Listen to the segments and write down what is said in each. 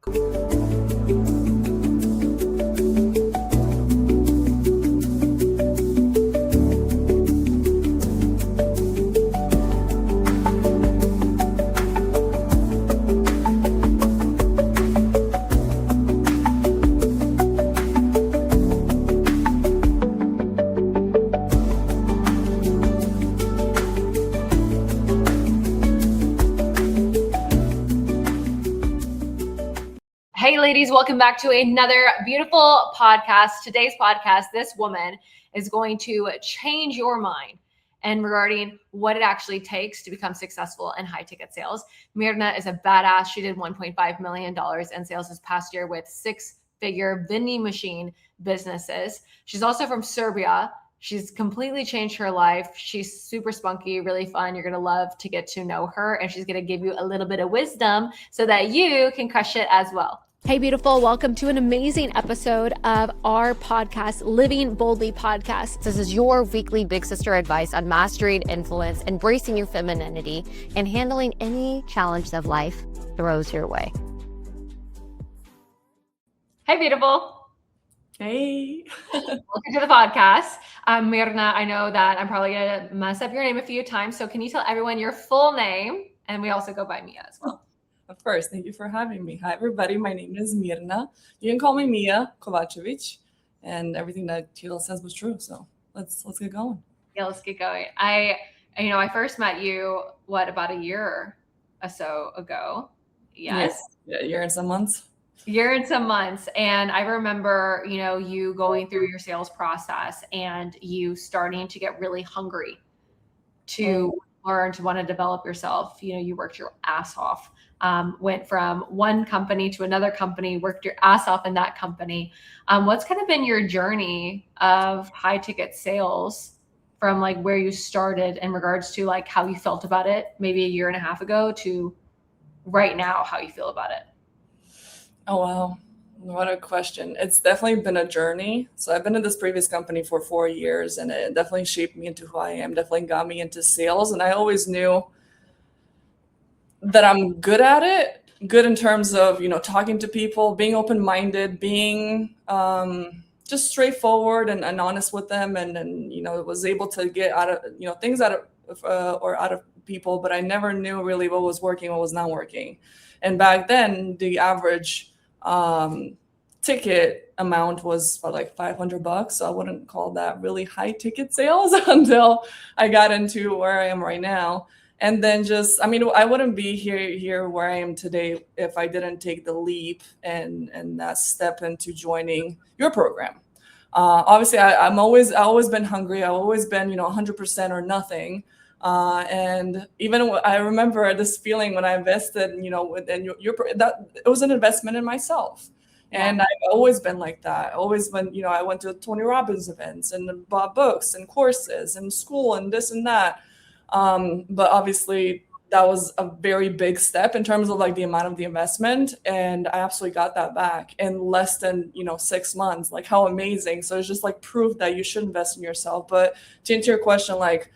Hey ladies, welcome back to another beautiful podcast. Today's podcast, this woman is going to change your mind and regarding what it actually takes to become successful in high ticket sales. Mirna is a badass. She did $1.5 million in sales this past year with 6-figure vending machine businesses. She's also from Serbia. She's completely changed her life. She's super spunky, really fun. You're going to love to get to know her, and she's going to give you a little bit of wisdom so that you can crush it as well. Hey, beautiful. Welcome to an amazing episode of our podcast, Living Boldly Podcast. This is your weekly big sister advice on mastering influence, embracing your femininity, and handling any challenge that life throws your way. Hey, beautiful. Hey. Welcome to the podcast. Mirna, I know that I'm probably going to mess up your name a few times. So can you tell everyone your full name? And we also go by Mia as well. Of course. Thank you for having me. Hi, everybody. My name is Mirna. You can call me Mia Kovacevic, and everything that Kayla says was true. So let's get going. Yeah, let's get going. I first met you, about a year or so ago? Yes. Yeah, a year and some months. And I remember, you going through your sales process and you starting to get really hungry to learn, to want to develop yourself. You worked your ass off. Went from one company to another company, worked your ass off in that company. What's kind of been your journey of high ticket sales from like where you started in regards to like how you felt about it maybe a year and a half ago to right now, how you feel about it? Oh, wow. What a question. It's definitely been a journey. So I've been in this previous company for 4 years, and it definitely shaped me into who I am, definitely got me into sales. And I always knew that I'm good at it, good in terms of, talking to people, being open-minded, being just straightforward and honest with them. And was able to get out of, things out of people, but I never knew really what was working, what was not working. And back then the average ticket amount was about like $500. So I wouldn't call that really high ticket sales until I got into where I am right now. And then I wouldn't be here where I am today if I didn't take the leap and that step into joining your program. Obviously, I've always been hungry. I've always been, 100% or nothing. And even I remember this feeling when I invested, that it was an investment in myself. And I've always been like that. Always been, I went to Tony Robbins events and bought books and courses and school and this and that. But obviously that was a very big step in terms of like the amount of the investment. And I absolutely got that back in less than, 6 months. Like, how amazing. So it's just like proof that you should invest in yourself. But to answer your question, like,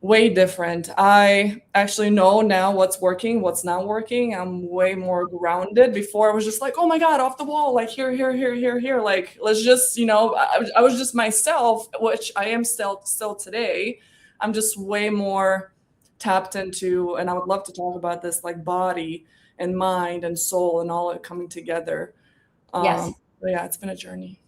way different. I actually know now what's working, what's not working. I'm way more grounded. Before I was just like, oh my God, off the wall, like here. Like, let's just, I was just myself, which I am still today. I'm just way more tapped into, and I would love to talk about this, like body and mind and soul and all it coming together. Yes. But yeah, it's been a journey.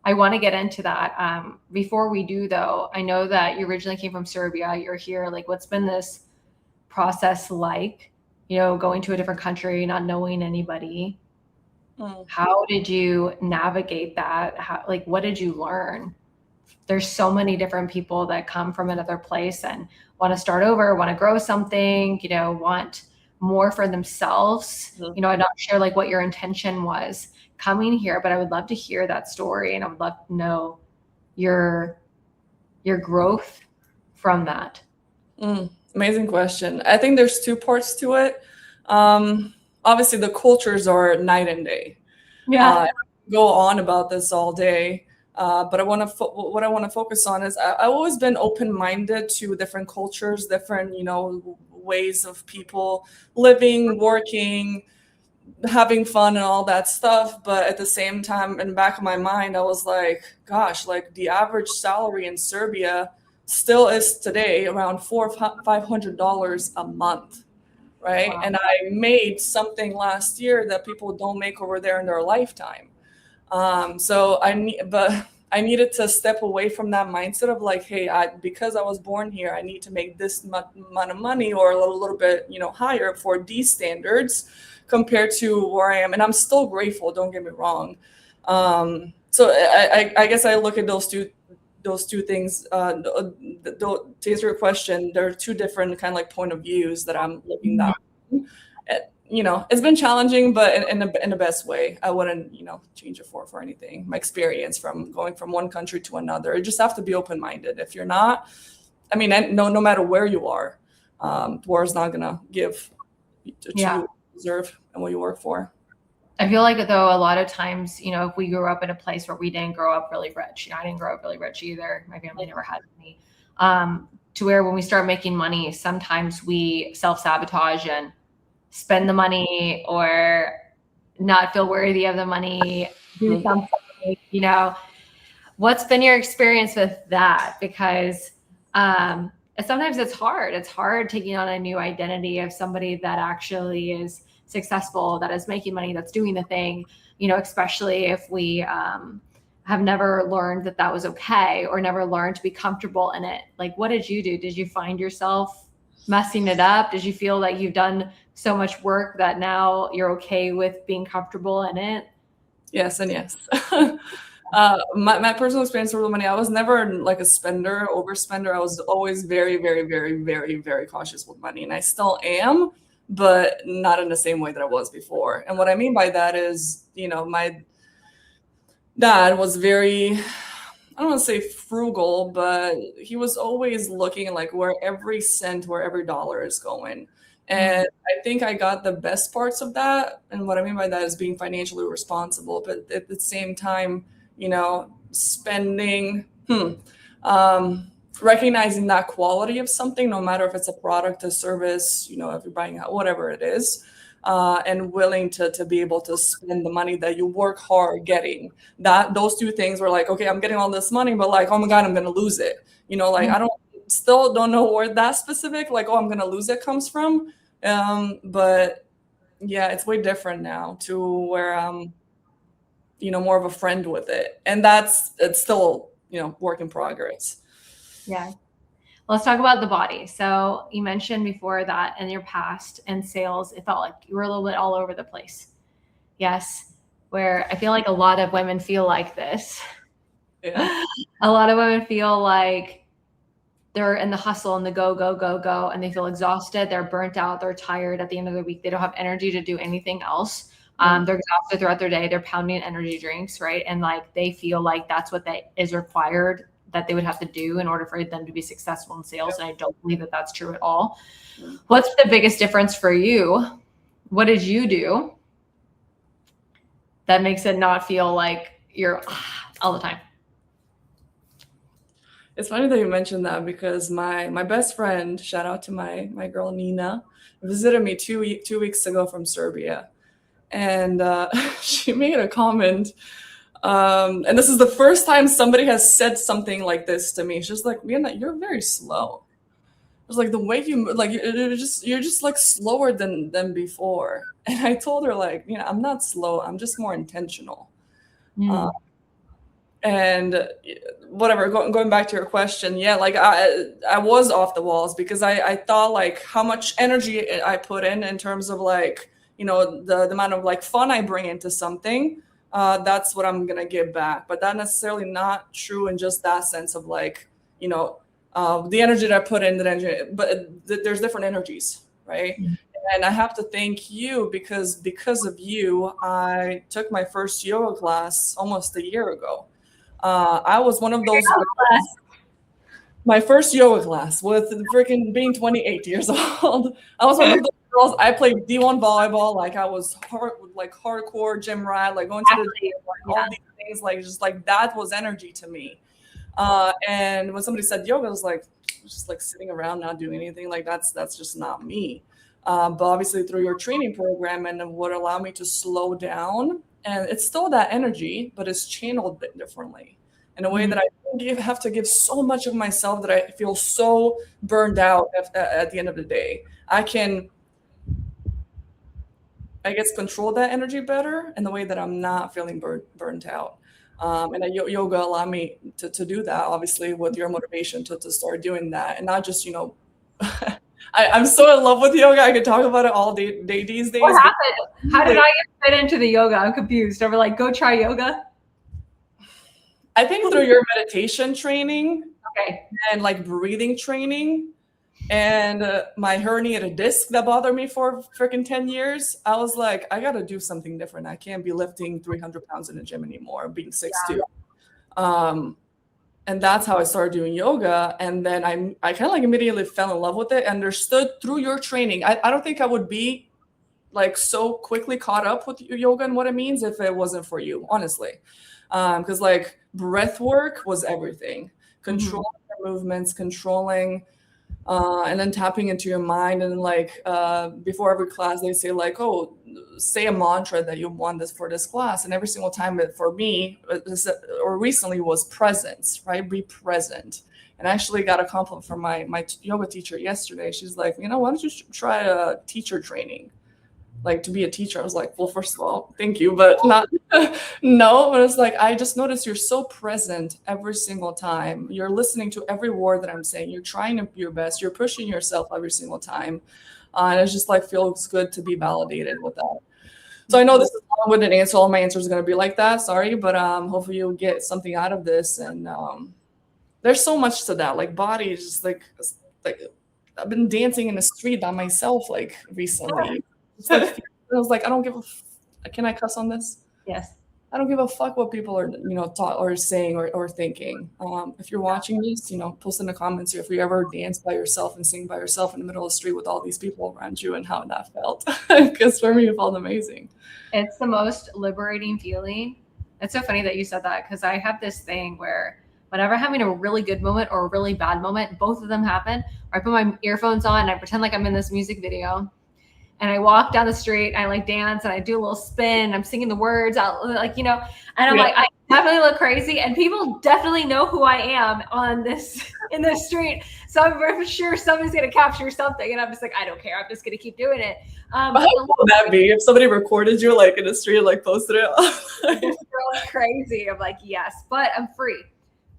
I want to get into that. Before we do though, I know that you originally came from Serbia. You're here. Like, what's been this process like, going to a different country, not knowing anybody? How did you navigate that? What did you learn? There's so many different people that come from another place and want to start over, want to grow something, want more for themselves. I'm not sure like what your intention was coming here, but I would love to hear that story, and I would love to know your growth from that. Amazing question. I think there's 2 parts to it. Obviously the cultures are night and day. I go on about this all day. But what I want to focus on is I've always been open-minded to different cultures, different, ways of people living, working, having fun and all that stuff. But at the same time, in the back of my mind, I was like, gosh, like the average salary in Serbia still is today around $400-500 a month, right? Wow. And I made something last year that people don't make over there in their lifetime. So I needed to step away from that mindset of like, hey, because I was born here, I need to make this amount of money or a little bit, higher for these standards compared to where I am. And I'm still grateful, don't get me wrong. So I guess I look at those two things. To answer your question, there are two different kind of like point of views that I'm looking at. It's been challenging, but in the best way. I wouldn't, change it for anything. My experience from going from one country to another, you just have to be open-minded. If you're not, I mean, no matter where you are, the war is not gonna give to you deserve and what you work for. I feel like though a lot of times, if we grew up in a place where we didn't grow up really rich, I didn't grow up really rich either. My family never had any. To where when we start making money, sometimes we self-sabotage and spend the money or not feel worthy of the money, do something, what's been your experience with that? Because sometimes it's hard. It's hard taking on a new identity of somebody that actually is successful, that is making money, that's doing the thing, especially if we have never learned that was okay or never learned to be comfortable in it. Like, what did you do? Did you find yourself messing it up? Did you feel like you've done so much work that now you're okay with being comfortable in it? Yes and yes. My personal experience with money, I was never like a spender, overspender. I was always very, very, very, very, very cautious with money, and I still am, but not in the same way that I was before. And what I mean by that is, my dad was very, I don't want to say frugal, but he was always looking like where every cent, where every dollar is going. And I think I got the best parts of that. And what I mean by that is being financially responsible, but at the same time, spending, recognizing that quality of something, no matter if it's a product, a service, if you're buying out, whatever it is, and willing to be able to spend the money that you work hard getting. Those two things were like, okay, I'm getting all this money, but like, oh my God, I'm going to lose it. I still don't know where that specific, like, oh, I'm going to lose it comes from. But yeah, it's way different now to where I'm, more of a friend with it. And it's still, work in progress. Yeah. Let's talk about the body. So you mentioned before that in your past in sales, it felt like you were a little bit all over the place. Yes. Where I feel like a lot of women feel like this. Yeah. A lot of women feel like they're in the hustle and the go, go, go, go, and they feel exhausted. They're burnt out. They're tired at the end of the week. They don't have energy to do anything else. They're exhausted throughout their day. They're pounding energy drinks, right? And like they feel like that's what is required that they would have to do in order for them to be successful in sales. And I don't believe that that's true at all. What's the biggest difference for you? What did you do that makes it not feel like you're all the time? It's funny that you mentioned that because my best friend, shout out to my girl Nina, visited me 2 weeks ago from Serbia. And she made a comment. And this is the first time somebody has said something like this to me. She's like, Mirna, you're very slow. It was like the way you like you're just like slower than before. And I told her like, I'm not slow. I'm just more intentional. And whatever, going back to your question, yeah, like I was off the walls because I thought like how much energy I put in terms of like, the amount of like fun I bring into something, that's what I'm gonna give back. But that necessarily not true in just that sense of like, the energy that I put in, but there's different energies, right? And I have to thank you because of you, I took my first yoga class almost a year ago. I was one of those. My first yoga class with freaking being 28 years old. I was one of those girls. I played D1 volleyball. Like I was hardcore gym rat, like going to the gym, like all these things, like just like that was energy to me. And when somebody said yoga, I was just like sitting around not doing anything. Like that's just not me. But obviously through your training program and it would allow me to slow down, and it's still that energy, but it's channeled a bit differently in a way that I don't have to give so much of myself that I feel so burned out at the end of the day. I can, I guess, control that energy better in the way that I'm not feeling burnt out. And yoga allowed me to do that, obviously, with your motivation to start doing that. And not just, I'm so in love with yoga. I could talk about it all day these days. What happened? How did I get fit into the yoga? I'm confused. Over like, go try yoga. I think through your meditation training, okay, and like breathing training, and my herniated disc that bothered me for freaking 10 years, I was like, I got to do something different. I can't be lifting 300 pounds in the gym anymore, being 6'2". And that's how I started doing yoga. And then I kind of like immediately fell in love with it, understood through your training. I don't think I would be like so quickly caught up with yoga and what it means if it wasn't for you, honestly. Because like breath work was everything. Controlling your movements, controlling, and then tapping into your mind. And like before every class, they say like, oh, say a mantra that you want this for this class. And every single time for me, or recently, was presence, right? Be present. And I actually got a compliment from my yoga teacher yesterday. She's like, why don't you try a teacher training? Like to be a teacher. I was like, well, first of all, thank you, but not, no. But it's like, I just noticed you're so present every single time. You're listening to every word that I'm saying. You're trying to be your best. You're pushing yourself every single time. And it's just like, feels good to be validated with that. So I know this is a long-winded answer. All my answers are going to be like that. Sorry, but hopefully you'll get something out of this. And there's so much to that. Like body is just like I've been dancing in the street by myself like recently. Like, I was like, I don't give a can I cuss on this? Yes. I don't give a fuck what people are, taught or saying or thinking. If you're watching this, post in the comments if you ever dance by yourself and sing by yourself in the middle of the street with all these people around you and how that felt. Because for me, it felt amazing. It's the most liberating feeling. It's so funny that you said that because I have this thing where whenever I'm having a really good moment or a really bad moment, both of them happen. Or I put my earphones on and I pretend like I'm in this music video. And I walk down the street and I like dance and I do a little spin. I'm singing the words out, like, and I'm like, I definitely look crazy. And people definitely know who I am in this street. So I'm sure somebody's going to capture something. And I'm just like, I don't care. I'm just going to keep doing it. How would that be if somebody recorded you like in the street, like posted it? This girl's crazy. I'm like, yes, but I'm free.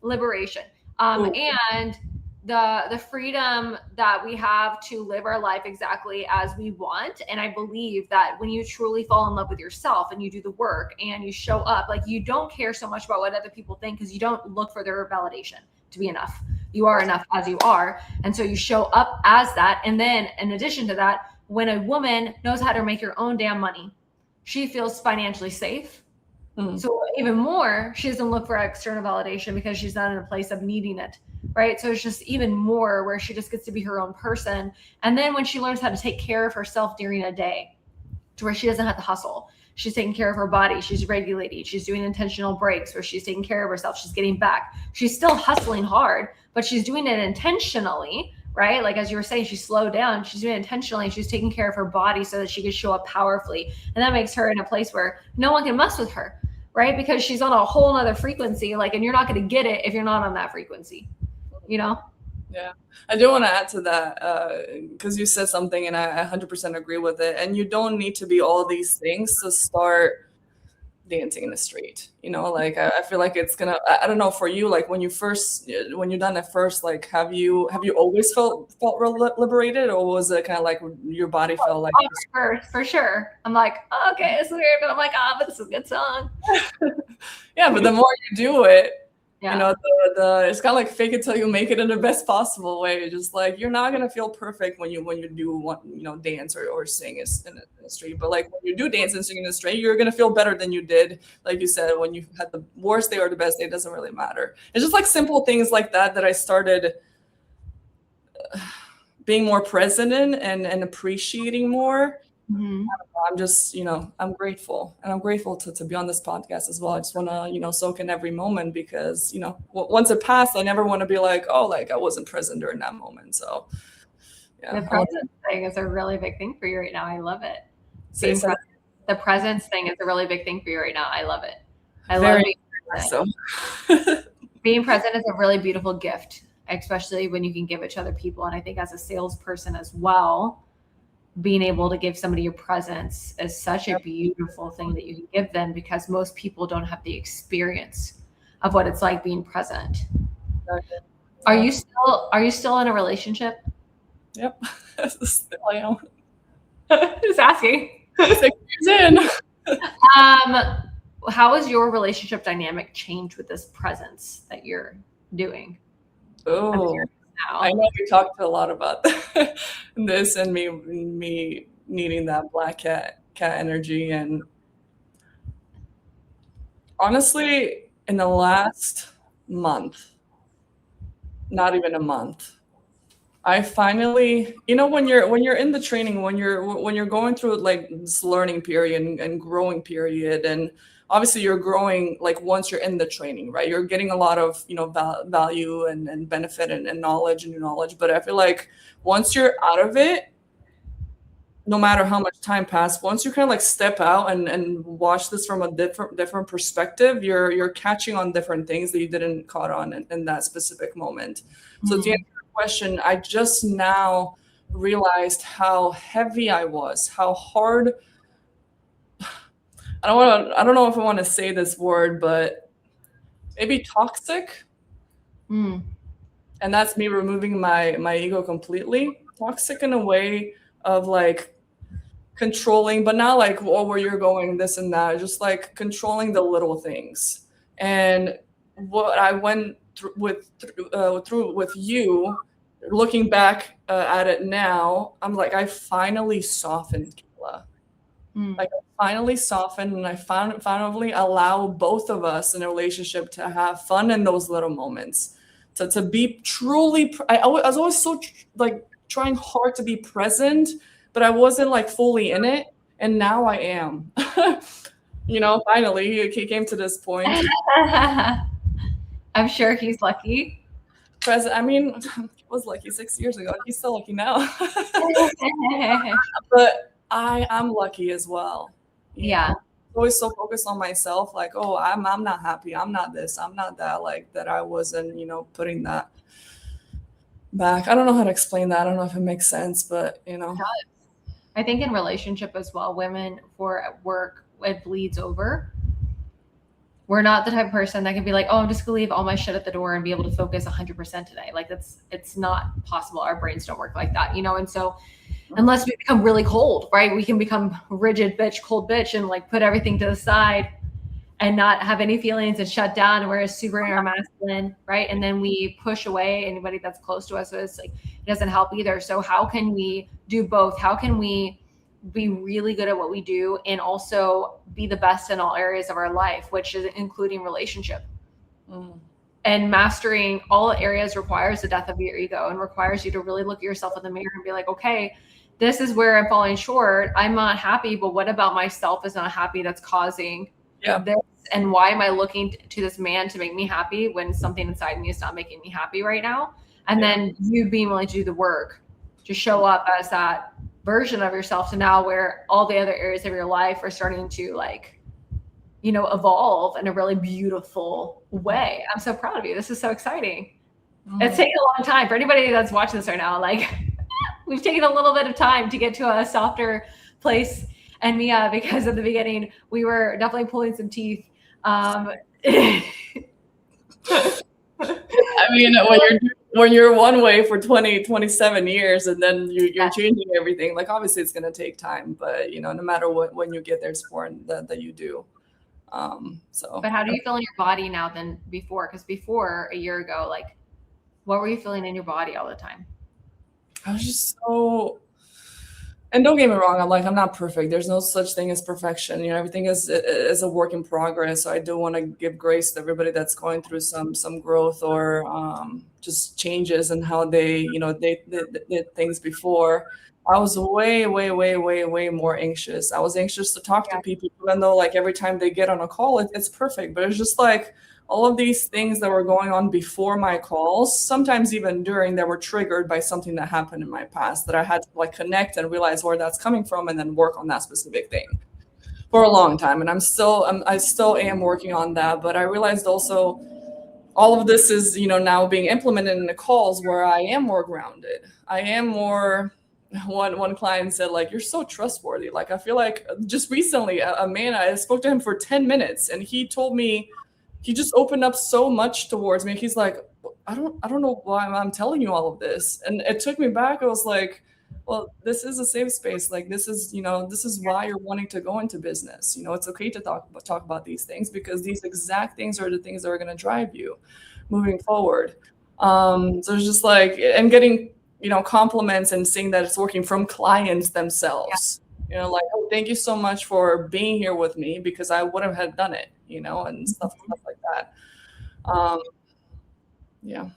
Liberation. And the freedom that we have to live our life exactly as we want. And I believe that when you truly fall in love with yourself and you do the work and you show up, like you don't care so much about what other people think because you don't look for their validation to be enough. You are enough as you are. And so you show up as that. And then in addition to that, when a woman knows how to make her own damn money, she feels financially safe. So even more, she doesn't look for external validation because she's not in a place of needing it. Right. So it's just even more where she just gets to be her own person. And then when she learns how to take care of herself during a day to where she doesn't have to hustle, she's taking care of her body. She's regulating. She's doing intentional breaks where she's taking care of herself. She's getting back. She's still hustling hard, but she's doing it intentionally. Right. Like, as you were saying, she slowed down. She's doing it intentionally. She's taking care of her body so that she can show up powerfully. And that makes her in a place where no one can mess with her. Right. Because she's on a whole nother frequency. Like, and you're not going to get it if you're not on that frequency. Yeah, I do want to add to that because you said something and I 100% agree with it. And you don't need to be all these things to start dancing in the street. Like I feel like it's gonna. I don't know for you. Like when you're done at first, like have you always felt liberated, or was it kind of like your body felt like? For sure. I'm like, oh, okay, it's weird, but I'm like, but this is a good song. Yeah, but the more you do it. Yeah. It's kind of like fake it till you make it in the best possible way. Just like you're not gonna feel perfect when you do dance or sing in the street, but like when you do dance and sing in the street, you're gonna feel better than you did, like you said, when you had the worst day or the best day. It doesn't really matter. It's just like simple things like that I started being more present in and appreciating more. I'm just, I'm grateful, and I'm grateful to be on this podcast as well. I just want to, soak in every moment because, once it passed, I never want to be like, oh, like I wasn't present during that moment. So Yeah. The presence thing is a really big thing for you right now. I love it. Say so. The presence thing is a really big thing for you right now. I love it. I Very love being present. so. Being present is a really beautiful gift, especially when you can give it to other people. And I think as a salesperson as well, being able to give somebody your presence is such a beautiful thing that you can give them, because most people don't have the experience of what it's like being present. Are you still in a relationship? Yep. Still I am. Just asking. 6 years in. How has your relationship dynamic changed with this presence that you're doing? Oh, I know we talked a lot about this and me needing that black cat energy. And honestly, in the last month, not even a month, I finally, when you're in the training, when you're going through like this learning period and growing period, and obviously you're growing like once you're in the training, right? You're getting a lot of, value and benefit and knowledge and new knowledge. But I feel like once you're out of it, no matter how much time passed, once you kind of like step out and watch this from a different perspective, you're catching on different things that you didn't caught on in that specific moment. So to answer your question, I just now realized how heavy I was, how hard. I don't know if I want to say this word, but maybe toxic. And that's me removing my ego completely. Toxic in a way of like controlling, but not like, oh, where you're going, this and that, just like controlling the little things. And what I went through with you, looking back at it now, I'm like, I finally softened, Kayla. Like I finally softened, and I finally allow both of us in a relationship to have fun in those little moments, to be truly. I was always so like trying hard to be present, but I wasn't like fully in it, and now I am. Finally he came to this point. I'm sure he's lucky. Present. I mean, he was lucky 6 years ago. He's still lucky now. But I'm lucky as well. Yeah. Always so focused on myself, like, oh, I'm not happy, I'm not this, I'm not that, like that I wasn't, putting that back. I don't know how to explain that. I don't know if it makes sense, but I think in relationship as well, women for at work, it bleeds over. We're not the type of person that can be like, oh, I'm just gonna leave all my shit at the door and be able to focus 100% today. Like it's not possible. Our brains don't work like that, And so unless we become really cold, right? We can become rigid bitch, cold bitch, and like put everything to the side and not have any feelings and shut down, and we're super masculine, right? And then we push away anybody that's close to us. So it's like, it doesn't help either. So how can we do both? How can we be really good at what we do and also be the best in all areas of our life, which is including relationship? And mastering all areas requires the death of your ego and requires you to really look at yourself in the mirror and be like, okay, this is where I'm falling short. I'm not happy, but what about myself is not happy that's causing this? And why am I looking to this man to make me happy when something inside me is not making me happy right now? And then you being willing to do the work to show up as that version of yourself to now where all the other areas of your life are starting to like, evolve in a really beautiful way. I'm so proud of you. This is so exciting. It's taken a long time for anybody that's watching this right now. Like we've taken a little bit of time to get to a softer place. And Mia, because at the beginning we were definitely pulling some teeth. I mean, when you're one way for 27 years and then you're changing everything, like obviously it's going to take time, but no matter when you get there, it's important that you do. But how do you feel in your body now than before? Because before, a year ago, like what were you feeling in your body all the time? I was just so, and don't get me wrong, I'm not perfect. There's no such thing as perfection. Everything is a work in progress. So I do want to give grace to everybody that's going through some growth or just changes in how they did things before. I was way, way, way, way, way more anxious. I was anxious to talk to Yeah. people, even though like every time they get on a call, it's perfect. But it's just like all of these things that were going on before my calls, sometimes even during, that were triggered by something that happened in my past that I had to like connect and realize where that's coming from and then work on that specific thing for a long time. And I still am working on that. But I realized also all of this is, now being implemented in the calls where I am more grounded. I am more. One client said, like, you're so trustworthy. Like, I feel like just recently, a man, I spoke to him for 10 minutes and he told me, he just opened up so much towards me. He's like, I don't know why I'm telling you all of this. And it took me back. I was like, well, this is a safe space. Like, this is why you're wanting to go into business. It's okay to talk about these things, because these exact things are the things that are going to drive you moving forward. So it's just like, and getting, compliments and seeing that it's working from clients Yeah. themselves. Like, oh, thank you so much for being here with me, because I wouldn't have done it, and stuff like that. Um, yeah.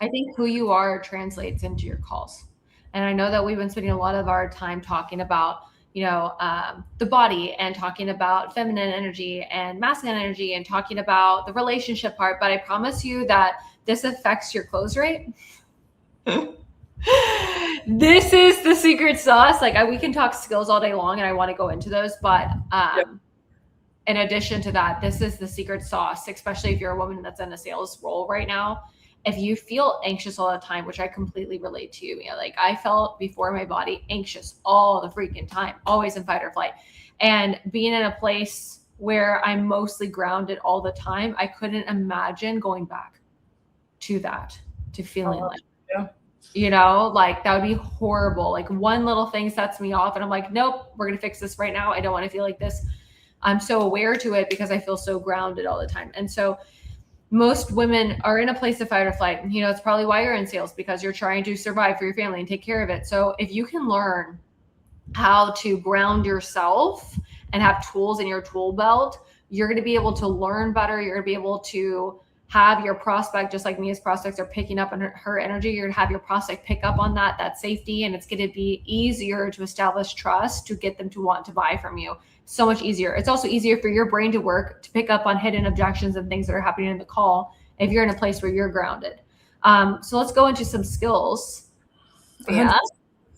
I think who you are translates into your calls. And I know that we've been spending a lot of our time talking about, the body, and talking about feminine energy and masculine energy, and talking about the relationship part. But I promise you that this affects your close rate. This is the secret sauce. Like, we can talk skills all day long, and I want to go into those. But Yeah. in addition to that, this is the secret sauce, especially if you're a woman that's in a sales role right now. If you feel anxious all the time, which I completely relate to, like I felt before my body anxious all the freaking time, always in fight or flight. And being in a place where I'm mostly grounded all the time, I couldn't imagine going back to that, to feeling like, Yeah. like that would be horrible. Like one little thing sets me off and I'm like, nope, we're going to fix this right now. I don't want to feel like this. I'm so aware to it because I feel so grounded all the time. And so most women are in a place of fight or flight. It's probably why you're in sales, because you're trying to survive for your family and take care of it. So if you can learn how to ground yourself and have tools in your tool belt, you're going to be able to learn better. You're going to be able to have your prospect, just like me, as prospects are picking up on her energy, you're going to have your prospect pick up on that safety, and it's going to be easier to establish trust to get them to want to buy from you. So much easier. It's also easier for your brain to work to pick up on hidden objections and things that are happening in the call if you're in a place where you're grounded. So let's go into some skills. Yeah.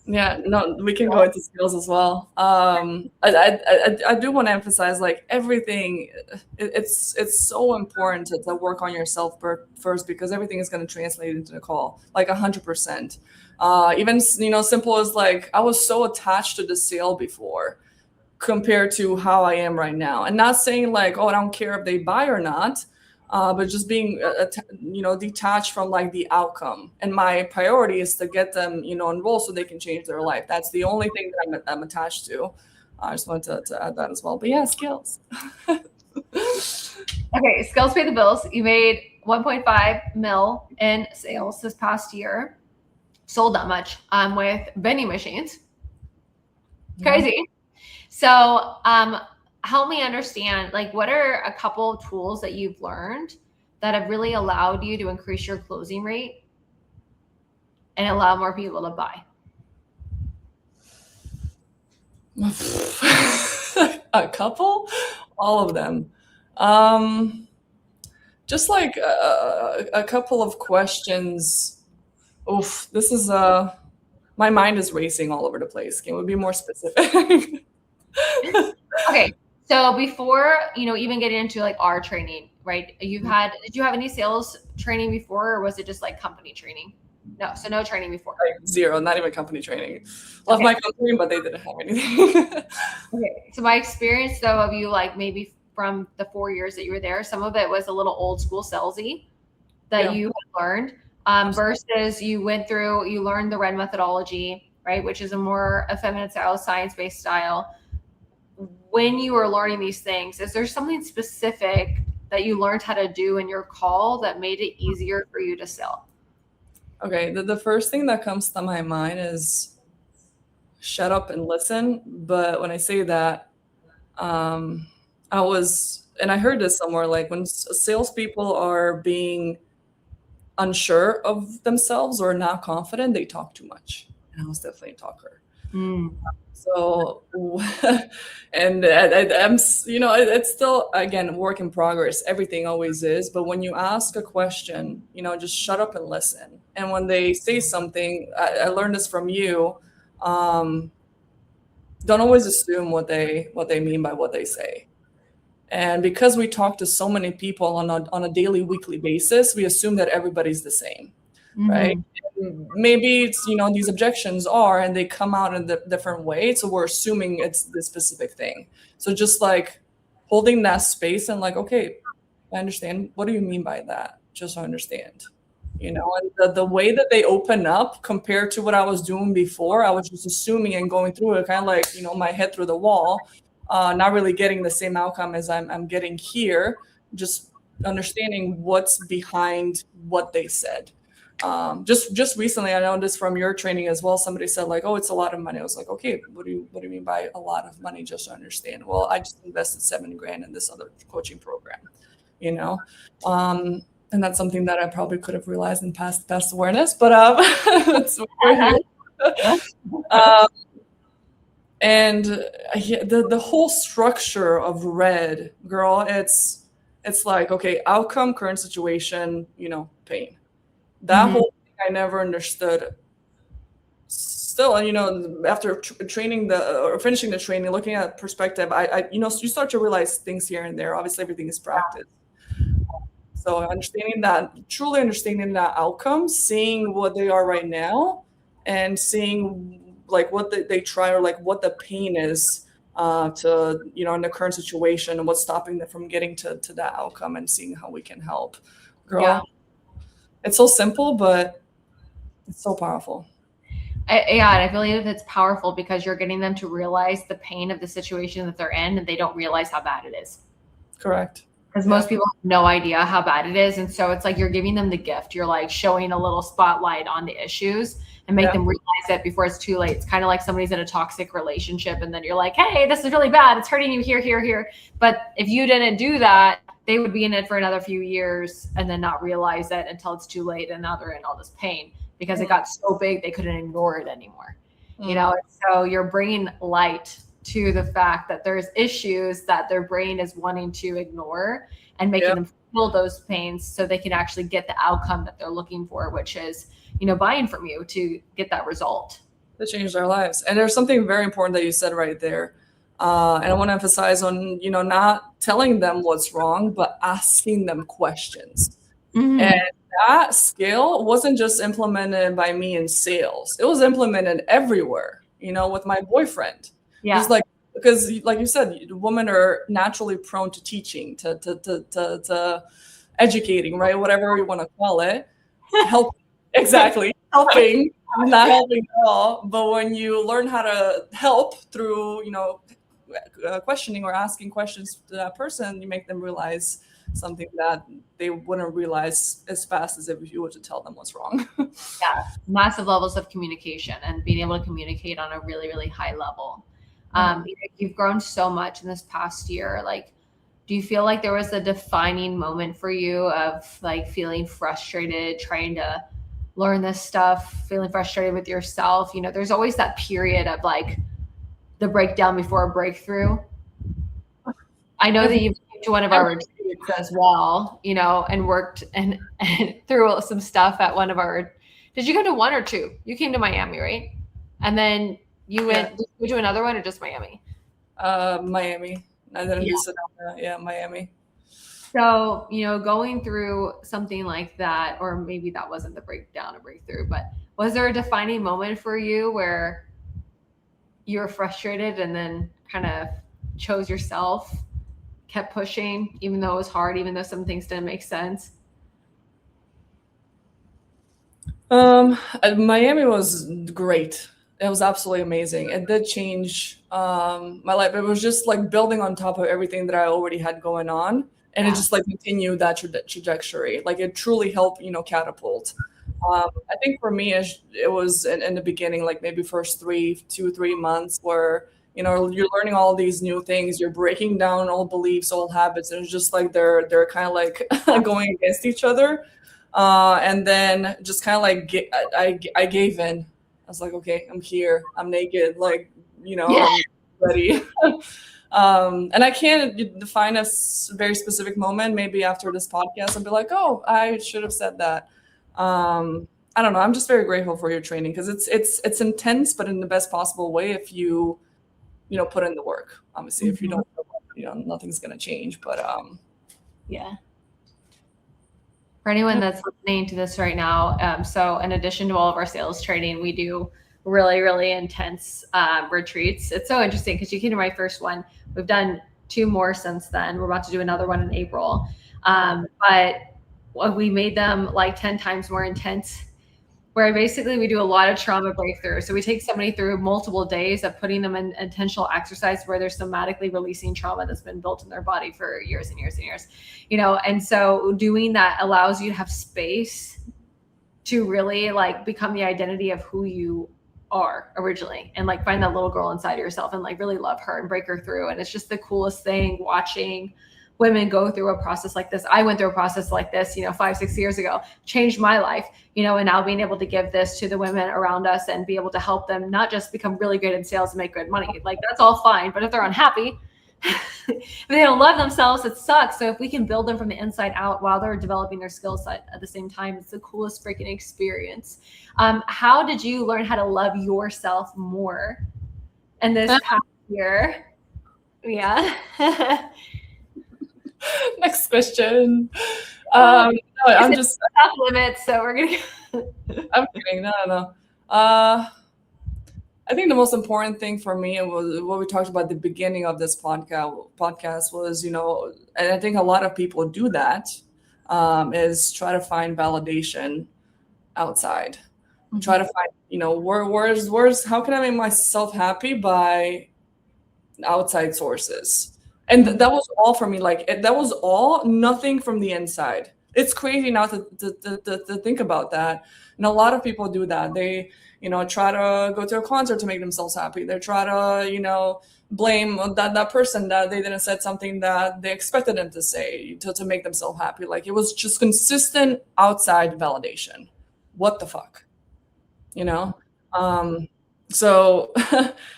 Yeah, no, we can go into skills as well. I do want to emphasize, like, everything. It's so important to work on yourself first, because everything is going to translate into the call, like 100%. Even simple as, like, I was so attached to the sale before compared to how I am right now, and not saying like, oh, I don't care if they buy or not. But just being, detached from like the outcome. And my priority is to get them, enrolled so they can change their life. That's the only thing that I'm attached to. I just wanted to add that as well. But yeah, skills. Okay, skills pay the bills. You made 1.5 mil in sales this past year. Sold that much with vending machines. Crazy. So help me understand, like, what are a couple of tools that you've learned that have really allowed you to increase your closing rate and allow more people to buy? A couple? All of them. Just like a couple of questions. Oof, this is my mind is racing all over the place. Can we be more specific? Okay, so before even getting into like our training, right? Did you have any sales training before, or was it just like company training? No, so no training before. Like zero, not even company training. Love my company, but they didn't have anything. Okay, so my experience though of you, like maybe from the 4 years that you were there, some of it was a little old school salesy that you had learned, versus you learned the RED methodology, right? Which is a more effeminate style, science-based style. When you were learning these things, is there something specific that you learned how to do in your call that made it easier for you to sell? Okay, the first thing that comes to my mind is shut up and listen. But when I say that, and I heard this somewhere, like when salespeople are being unsure of themselves or not confident, they talk too much. And I was definitely a talker. Mm. So, and it's still, again, work in progress. Everything always is. But when you ask a question, just shut up and listen. And when they say something, I learned this from you. Um, don't always assume what they mean by what they say. And because we talk to so many people on a daily, weekly basis, we assume that everybody's the same, right? Hmm. Maybe it's, these objections are, and they come out in a different way. So we're assuming it's this specific thing. So just like holding that space and like, okay, I understand. What do you mean by that? Just so I understand. And the way that they open up compared to what I was doing before, I was just assuming and going through it kind of like, my head through the wall, not really getting the same outcome as I'm getting here, just understanding what's behind what they said. Just recently, I noticed from your training as well, somebody said like, oh, it's a lot of money. I was like, okay, what do you mean by a lot of money? Just to understand. Well, I just invested $7,000 in this other coaching program, you know? And that's something that I probably could have realized in past awareness, but it's we're here. um, and the whole structure of red, girl, it's like, okay, outcome, current situation, pain. That Hmm. whole thing I never understood. Still, after training or finishing the training, looking at perspective, you start to realize things here and there. Obviously, everything is practice. So truly understanding that outcome, seeing what they are right now, and seeing like what they try, or like what the pain is to in the current situation, and what's stopping them from getting to that outcome, and seeing how we can help. Yeah. Girl, it's so simple, but it's so powerful. Yeah, and I believe it's powerful because you're getting them to realize the pain of the situation that they're in, and they don't realize how bad it is. Correct. Because Yeah. most people have no idea how bad it is. And so it's like you're giving them the gift. You're like showing a little spotlight on the issues and make Yeah. them realize it before it's too late. It's kind of like somebody's in a toxic relationship and then you're like, hey, this is really bad. It's hurting you here, here, here. But if you didn't do that, they would be in it for another few years and then not realize it until it's too late. And now they're in all this pain because it got so big they couldn't ignore it anymore. Mm. So you're bringing light to the fact that there's issues that their brain is wanting to ignore and making Yeah. them feel those pains so they can actually get the outcome that they're looking for, which is, buying from you to get that result. That changed our lives. And there's something very important that you said right there. And I want to emphasize on, not telling them what's wrong, but asking them questions. And Mm-hmm. that skill wasn't just implemented by me in sales. It was implemented everywhere, with my boyfriend. Yeah. Just like, because like you said, women are naturally prone to teaching, to educating, right? Whatever you want to call it. Help. Exactly. Helping, not helping at all. But when you learn how to help through, questioning or asking questions to that person, you make them realize something that they wouldn't realize as fast as if you were to tell them what's wrong. Yeah. Massive levels of communication and being able to communicate on a really, really high level. You've grown so much in this past year. Like, do you feel like there was a defining moment for you of like feeling frustrated, trying to learn this stuff, feeling frustrated with yourself? There's always that period of like the breakdown before a breakthrough. I know that you came to one of our retreats as well, and worked and through some stuff at one of our. Did you go to one or two? You came to Miami, right? And then you went. Did you go to another one or just Miami? Miami. I didn't Yeah. do Sedona. Yeah, Miami. So, going through something like that, or maybe that wasn't the breakdown or breakthrough, but was there a defining moment for you where you were frustrated and then kind of chose yourself, kept pushing, even though it was hard, even though some things didn't make sense? Miami was great. It was absolutely amazing. It did change my life. It was just like building on top of everything that I already had going on, and it Yeah. just like continued that trajectory. Like it truly helped, catapult. I think for me, it was in the beginning, like maybe first 3 months, where you're learning all these new things, you're breaking down old beliefs, old habits, and it's just like they're kind of like going against each other. And then just kind of like I gave in. was like, okay, I'm here, I'm naked, like, Yeah. I'm ready. And I can't define a very specific moment. Maybe after this podcast, I'll be like, oh, I should have said that. I don't know. I'm just very grateful for your training because it's intense, but in the best possible way. If you put in the work. Obviously, if you don't, nothing's gonna change. But Yeah. For anyone that's listening to this right now, so in addition to all of our sales training, we do really, really intense retreats. It's so interesting because you came to my first one. We've done 2 more since then. We're about to do another one in April. But we made them like 10 times more intense, where basically we do a lot of trauma breakthrough. So we take somebody through multiple days of putting them in intentional exercise where they're somatically releasing trauma that's been built in their body for years and years and years, and so doing that allows you to have space to really like become the identity of who you are originally, and like find that little girl inside of yourself and like really love her and break her through. And it's just the coolest thing watching women go through a process like this. I went through a process like this, 5-6 years ago, changed my life, and now being able to give this to the women around us and be able to help them not just become really good in sales and make good money. Like that's all fine. But if they're unhappy, if they don't love themselves, it sucks. So if we can build them from the inside out while they're developing their skill set at the same time, it's the coolest freaking experience. How did you learn how to love yourself more in this past year? Yeah. Next question. I'm just off limits, so we're gonna. I'm kidding. No. I think the most important thing for me was what we talked about at the beginning of this podcast was, and I think a lot of people do that, is try to find validation outside. Try to find, where's how can I make myself happy by outside sources? And that was all for me. Like that was all, nothing from the inside. It's crazy now to think about that. And a lot of people do that. They, try to go to a concert to make themselves happy. They try to, blame that person that they didn't said something that they expected them to say to make themselves happy. Like it was just consistent outside validation. What the fuck? So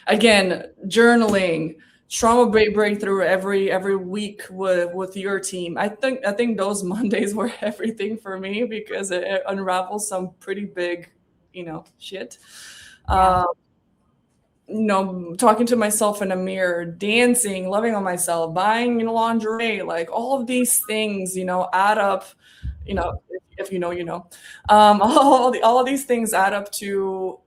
again, journaling, trauma breakthrough every week with your team. I think those Mondays were everything for me because it unravels some pretty big, shit. Yeah. Talking to myself in a mirror, dancing, loving on myself, buying lingerie, like all of these things, add up. If all of these things add up to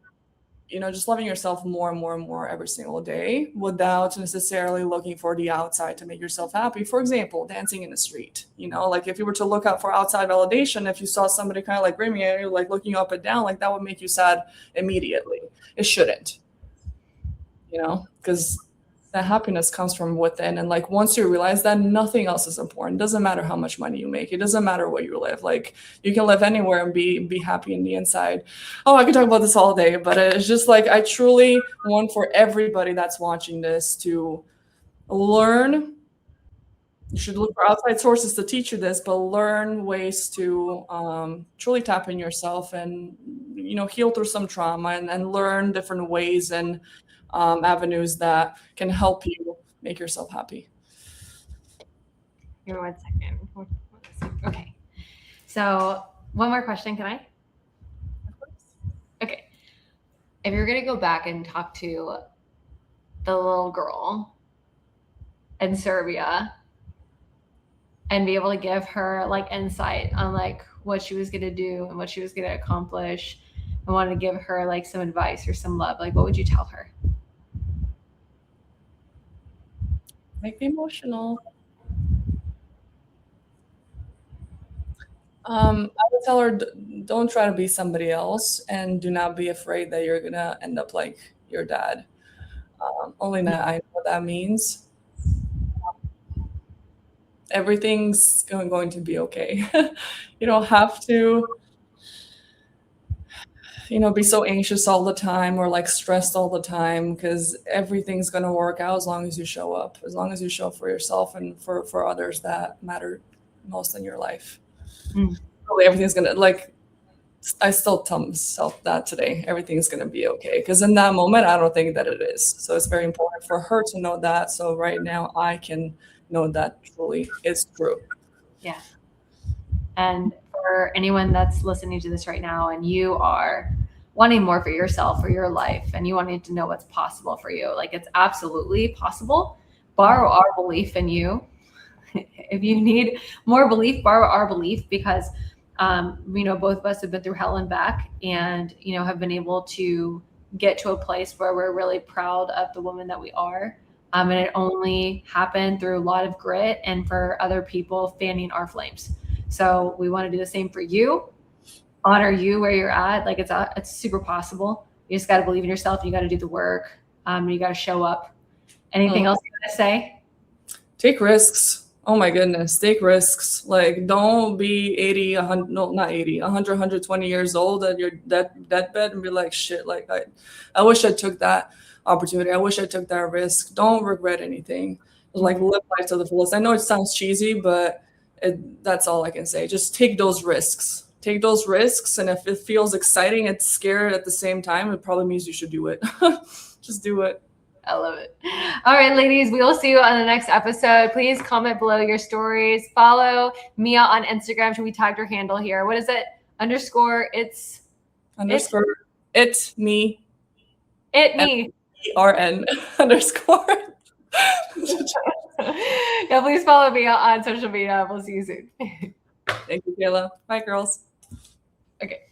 just loving yourself more and more and more every single day without necessarily looking for the outside to make yourself happy. For example, dancing in the street, like if you were to look out for outside validation, if you saw somebody kind of like grinning at you, like looking up and down, like that would make you sad immediately. It shouldn't, because that happiness comes from within. And like once you realize that, nothing else is important. It doesn't matter how much money you make. It doesn't matter where you live. Like you can live anywhere and be happy in the inside. Oh, I could talk about this all day, but it's just like I truly want for everybody that's watching this to learn. You should look for outside sources to teach you this, but learn ways to truly tap in yourself and heal through some trauma and learn different ways and avenues that can help you make yourself happy. Give me 1 second. Okay. So one more question, can I? Okay. If you're going to go back and talk to the little girl in Serbia and be able to give her like insight on like what she was going to do and what she was going to accomplish, and wanted to give her like some advice or some love, like what would you tell her? Make me emotional. I would tell her, don't try to be somebody else, and do not be afraid that you're gonna end up like your dad. Only that I know what that means. Everything's going to be okay. You don't have to, be so anxious all the time or like stressed all the time, because everything's going to work out as long as you show up, as long as you show up for yourself and for others that matter most in your life. Really, everything's going to, like, I still tell myself that today, everything's gonna be okay. Because in that moment, I don't think that it is. So it's very important for her to know that. So right now, I can know that truly is true. Yeah. And for anyone that's listening to this right now and you are wanting more for yourself or your life and you wanting to know what's possible for you, like it's absolutely possible. Borrow our belief in you. If you need more belief, borrow our belief because, both of us have been through hell and back and, have been able to get to a place where we're really proud of the woman that we are. And it only happened through a lot of grit and for other people fanning our flames. So we want to do the same for you, honor you where you're at. Like it's super possible. You just got to believe in yourself. You got to do the work. You got to show up. Anything else you want to say? Take risks. Oh my goodness, take risks. Like, don't be 80, 100, no, not 80, 100, 120 years old at your deathbed and be like, shit, like, I wish I took that opportunity. I wish I took that risk. Don't regret anything. Like, live life to the fullest. I know it sounds cheesy, but that's all I can say. Just take those risks. Take those risks. And if it feels exciting, it's scary at the same time, it probably means you should do it. Just do it. I love it. All right, ladies, we will see you on the next episode. Please comment below your stories. Follow Mia on Instagram. Should we tag her handle here? What is it? _. It's me. MERN _ Yeah, please follow me on social media. We'll see you soon. Thank you, Kayla. Bye, girls. Okay.